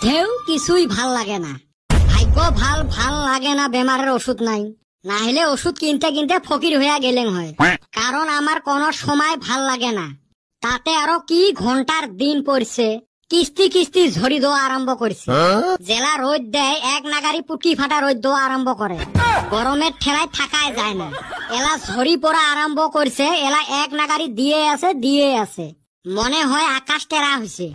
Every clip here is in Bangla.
ঢেউ কিছুই ভাল লাগে না। ভাগ্য ভাল ভাল লাগে না, বেমারের ওষুধ নাই, না হলে ওষুধ কিনতে কিনতে ফকির হইয়া গেলেন হয়। কারণ আমার কোনো সময় ভাল লাগে না। তাতে আরো কি ঘন্টার দিন পড়ছে, কিস্তি কিস্তি ঝরি দেওয়া আরম্ভ করছে। জেলা রোদ দেয় এক নাগারি পুটকি ফাটা রোদ দেওয়া আরম্ভ করে। গরমের ঠেলায় থাকায় যায় না। এলা ঝরি পড়া আরম্ভ করছে, এলা এক নাগারি দিয়ে আছে। মনে হয় আকাশ টেরা হয়েছে,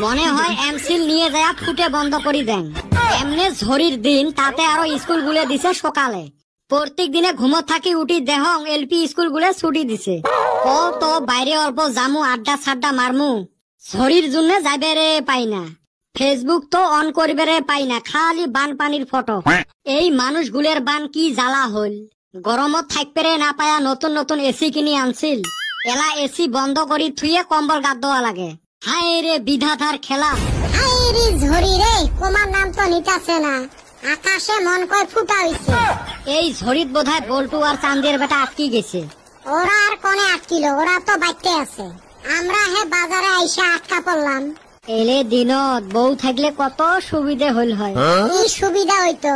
মনে হয় এমসিল নিয়ে যায় ফুটে বন্ধ করি দেন। এমনি ঝড়ির দিন, তাতে আরো স্কুল গুলে দিছে সকালে। প্রত্যেক দিনে ঘুমত থাকি উঠি দেহং এলপি স্কুল গুলে ছুটি দিছে। তো বাইরে অল্প জামু আড্ডা সাড্ডা মারমু, ঝড়ির জন্য যাবে রে পাই না। ফেসবুক তো অন করবে রে পাই না, খালি বানপানির ফটো। এই মানুষগুলের বান কি জ্বালা হল। গরমত থাকবে রে না পায়া নতুন নতুন এসি কিনি আনছিল। এলা এসি বন্ধ করি থুয়ে কম্বল গাদ দেওয়া লাগে। হায় রে বিধাতার খেলা। হায় রে ঝড়ি রে, তোমার নাম তো নিতাছে না, আকাশে মন কয় ফুটা হইছে। এই ঝড়িত বোধহয় বল্টু আর চান্দের বেটা আটকি গেছে। ওরা আর কোনে আটকিল, ওরা তো বাইতে আছে। আমরা হে বাজারে আইসা আটকা পড়লাম। এলে দিনত বউ থাকলে কত সুবিধে হইল হয়। কি সুবিধা হইতো?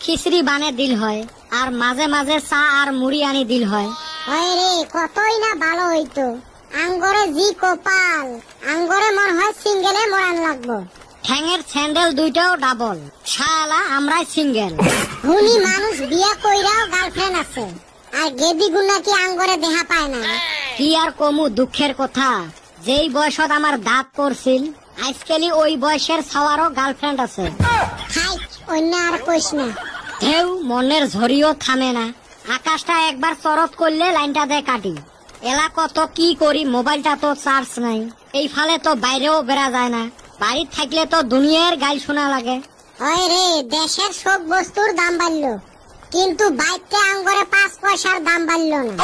খিচড়ি বানে দিল হয়, আর মাঝে মাঝে চা আর মুড়ি আনি দিল হয়। হয় রে, কতই না ভালো হইতো। আঙ্গরে জি কপাল, আঙ্গরে মন হয় সিঙ্গেলে মরান লাগবো। ঠ্যাঙের স্যান্ডেল দুইটাও ডাবল, শালা আমরাই সিঙ্গেল। ধনী মানুষ বিয়া কইরাও গার্লফ্রেন্ড আছে, আর গেদি গুনা কি আঙ্গরে দেখা পায় না। কি আর কমু দুঃখের কথা, যেই বয়সত আমার দাঁত পড়ছিল, আজকালি ওই বয়সের সবারও গার্লফ্রেন্ড আছে। খাই অন্য আর কইস না। ঢেউ মনের ঝড়িও থামে না। আকাশটা একবার চরত করলে লাইনটা দেয় কাটি। এলা কত কি করি, মোবাইলটা তো চার্জ নাই। এই ফালে তো বাইরেও বেড়া যায় না। বাড়িতে থাকলে তো দুনিয়ার গাইল শোনা লাগে। হয় রে, দেশের সব বস্তুর দাম বাড়লো, কিন্তু বাইতে আঙ্গরে 5 পয়সার দাম বাড়লো না।